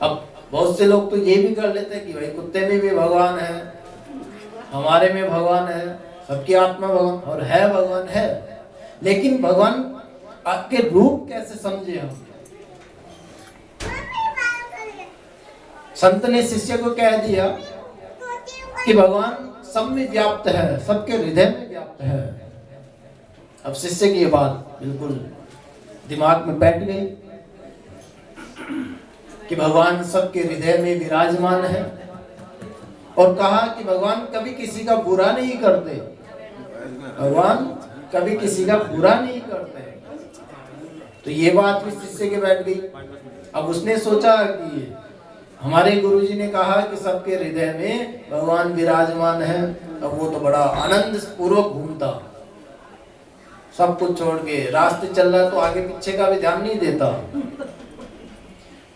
अब बहुत से लोग तो ये भी कर लेते हैं कि भाई कुत्ते में भी भगवान है, हमारे में भगवान है, सबकी आत्मा भगवान, और है भगवान है, लेकिन भगवान आपके रूप कैसे समझे हम? संत ने शिष्य को कह दिया कि भगवान सब में व्याप्त है, सबके हृदय में व्याप्त है। अब शिष्य की ये बात बिल्कुल दिमाग में बैठ गई कि भगवान सबके हृदय में विराजमान है, और कहा कि भगवान कभी किसी का बुरा नहीं करते, भगवान कभी किसी का बुरा नहीं करते। तो ये बात भी शिष्य के बैठ गई। अब उसने सोचा कि हमारे गुरुजी ने कहा कि सबके हृदय में भगवान विराजमान है, अब वो तो बड़ा आनंद पूर्वक घूमता, सब कुछ छोड़ के रास्ते चल रहा तो आगे पीछे का भी ध्यान नहीं देता।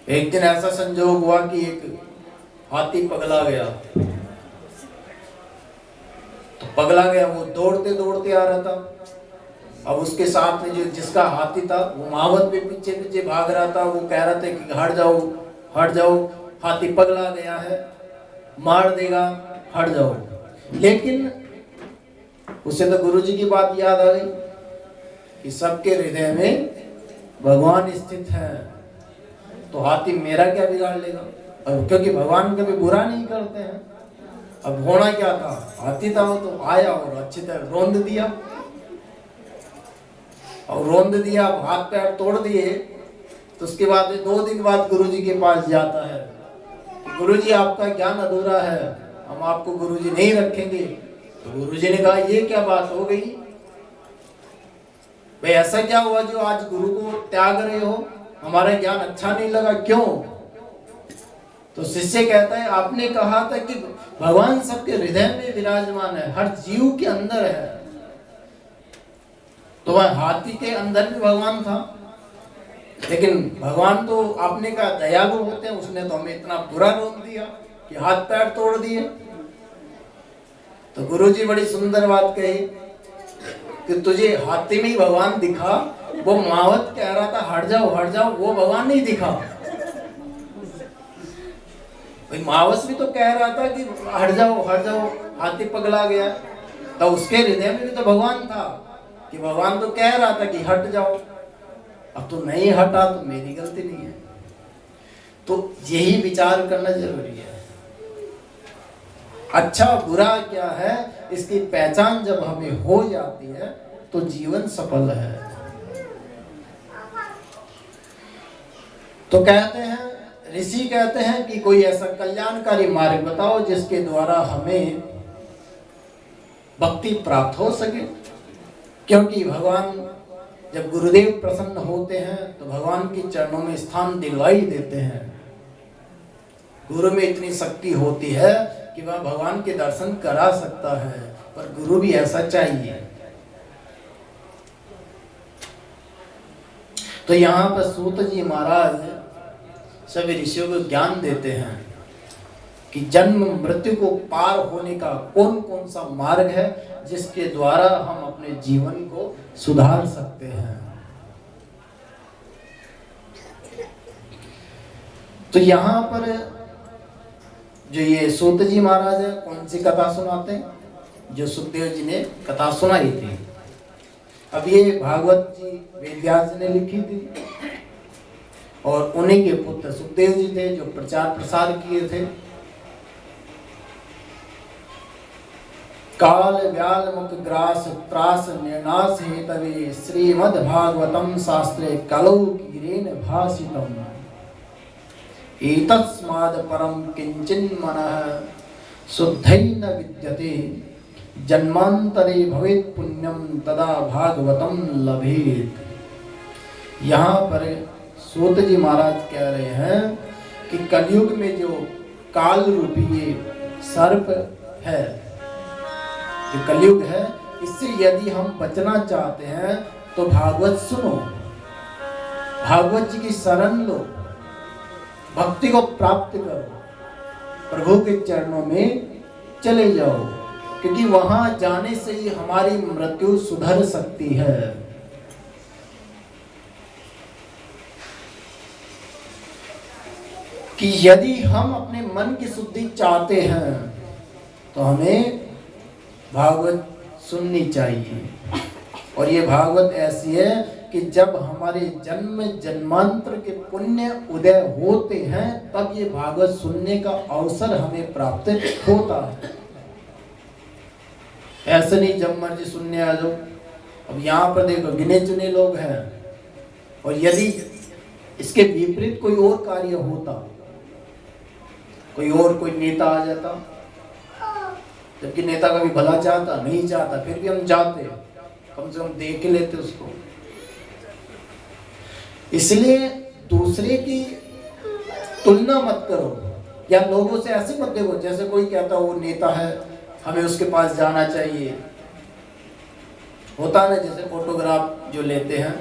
एक दिन ऐसा संजोग हुआ कि एक हाथी पगला गया, तो पगला गया, वो दौड़ते दौड़ते आ रहा था। अब उसके साथ में जो जिसका हाथी था वो महावत भी पीछे पीछे भाग रहा था, वो कह रहा था कि हट जाओ हट जाओ, हाथी पगला गया है, मार देगा, हट जाओ। लेकिन उसे तो गुरुजी की बात याद आ गई कि सबके हृदय में भगवान स्थित है, तो हाथी मेरा क्या बिगाड़ लेगा? और क्योंकि भगवान कभी बुरा नहीं करते हैं। अब होना क्या था, हाथी था वो तो आया और अच्छी तरह रौंद दिया, और रौंद दिया, हाथ पैर तोड़ दिए। तो उसके बाद 2 दिन बाद गुरुजी के पास जाता है कि गुरुजी आपका ज्ञान अधूरा है, हम आपको गुरुजी नहीं रखेंगे। तो गुरुजी ने कहा ये क्या बात हो गई भाई, ऐसा क्या हुआ जो आज गुरु को त्याग रहे हो, हमारा ज्ञान अच्छा नहीं लगा, क्यों? तो शिष्य कहता है आपने कहा था कि भगवान सबके हृदय में विराजमान है, हर जीव के अंदर है, तो वह हाथी के अंदर भी भगवान था, लेकिन भगवान तो आपने कहा दयालु होते हैं, उसने तो हमें इतना बुरा रोक दिया कि हाथ पैर तोड़ दिए। तो गुरुजी बड़ी सुंदर बात कही कि तुझे हाथी में ही भगवान दिखा, वो महावत कह रहा था हट जाओ, वो भगवान नहीं दिखा। भाई महावत भी तो कह रहा था कि हट जाओ, हाथी पगला गया, तो उसके हृदय में भी तो भगवान था कि भगवान तो कह रहा था कि हट जाओ, अब तो नहीं हटा तो मेरी गलती नहीं है। तो यही विचार करना जरूरी है, अच्छा बुरा क्या है इसकी पहचान जब हमें हो जाती है तो जीवन सफल है। तो कहते हैं, ऋषि कहते हैं कि कोई ऐसा कल्याणकारी मार्ग बताओ जिसके द्वारा हमें भक्ति प्राप्त हो सके, क्योंकि भगवान जब गुरुदेव प्रसन्न होते हैं तो भगवान के चरणों में स्थान दिलवाई देते हैं। गुरु में इतनी शक्ति होती है कि वह भगवान के दर्शन करा सकता है, पर गुरु भी ऐसा चाहिए। तो यहाँ पर सूत जी महाराज सभी ऋषियों को ज्ञान देते हैं कि जन्म मृत्यु को पार होने का कौन कौन सा मार्ग है जिसके द्वारा हम अपने जीवन को सुधार सकते हैं। तो यहाँ पर जो ये सूत जी महाराज है कौन सी कथा सुनाते हैं, जो सुखदेव जी ने कथा सुनाई थी। अब ये भागवत जी वेदव्यास जी ने लिखी थी, और उन्हीं के पुत्र सुखदेव जी थे जो प्रचार प्रसार किए थे। काल व्याल मुख ग्रास त्रास निर्नाश हेतवे श्रीमद् भागवतम शास्त्रे कलौ कीरेन भाषितम् एतस्माद् परम किंचिन मनः शुद्धैन विद्यते जन्मांतरे भवेत् पुण्यम तदा भागवतम लभेत। यहाँ पर सूत जी महाराज कह रहे हैं कि कलयुग में जो काल रूपी ये सर्प है, जो कलयुग है, इससे यदि हम बचना चाहते हैं तो भागवत सुनो, भागवत जी की शरण लो, भक्ति को प्राप्त करो, प्रभु के चरणों में चले जाओ, क्योंकि वहां जाने से ही हमारी मृत्यु सुधर सकती है। कि यदि हम अपने मन की शुद्धि चाहते हैं तो हमें भागवत सुननी चाहिए। और ये भागवत ऐसी है कि जब हमारे जन्म जन्मांतर के पुण्य उदय होते हैं तब ये भागवत सुनने का अवसर हमें प्राप्त होता है। ऐसे नहीं जब मर्जी सुनने आ जाओ। अब यहाँ पर देखो गिने चुने लोग हैं, और यदि इसके विपरीत कोई और कार्य होता, कोई नेता आ जाता, जबकि नेता कभी भला चाहता नहीं चाहता, फिर भी हम जाते, कम से कम देख के लेते उसको। इसलिए दूसरे की तुलना मत करो, या लोगों से ऐसे मत देखो जैसे कोई कहता वो नेता है हमें उसके पास जाना चाहिए। होता है ना, जैसे फोटोग्राफ जो लेते हैं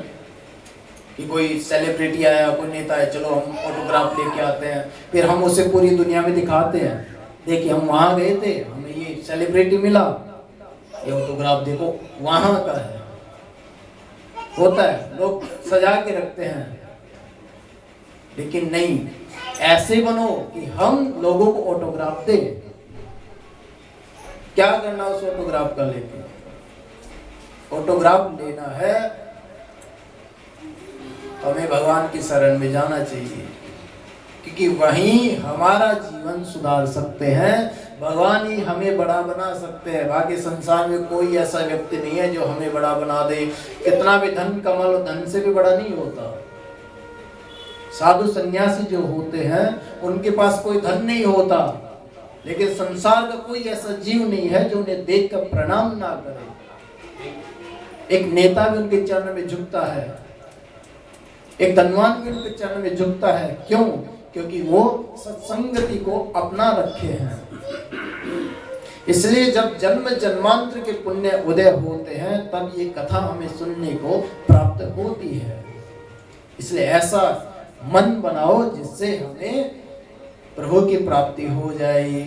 कि कोई सेलिब्रिटी आया, कोई नेता है, चलो हम फोटोग्राफ लेके आते हैं, फिर हम उसे पूरी दुनिया में दिखाते हैं, देखिए हम वहां गए थे, हमें ये सेलिब्रिटी मिला, ये फोटोग्राफ देखो वहां का है। होता है, लोग सजा के रखते हैं, लेकिन नहीं, ऐसे बनो कि हम लोगों को ऑटोग्राफ दें। क्या करना उस ऑटोग्राफ का लेके? ऑटोग्राफ लेना है तो हमें भगवान की शरण में जाना चाहिए, क्योंकि वहीं हमारा जीवन सुधार सकते हैं, भगवान ही हमें बड़ा बना सकते हैं। बाकी संसार में कोई ऐसा व्यक्ति नहीं है जो हमें बड़ा बना दे। कितना भी धन कमा लो, धन से भी बड़ा नहीं होता। साधु सन्यासी जो होते हैं उनके पास कोई धन नहीं होता, लेकिन संसार का कोई ऐसा जीव नहीं है जो उन्हें देखकर प्रणाम ना करे। एक नेता भी उनके चरण में झुकता है, एक धनवान भी उनके चरण में झुकता है। क्यों? क्योंकि वो सत्संगति को अपना रखे हैं। इसलिए जब जन्म जन्मांतर के पुण्य उदय होते हैं तब ये कथा हमें सुनने को प्राप्त होती है। इसलिए ऐसा मन बनाओ जिससे हमें प्रभु की प्राप्ति हो जाए।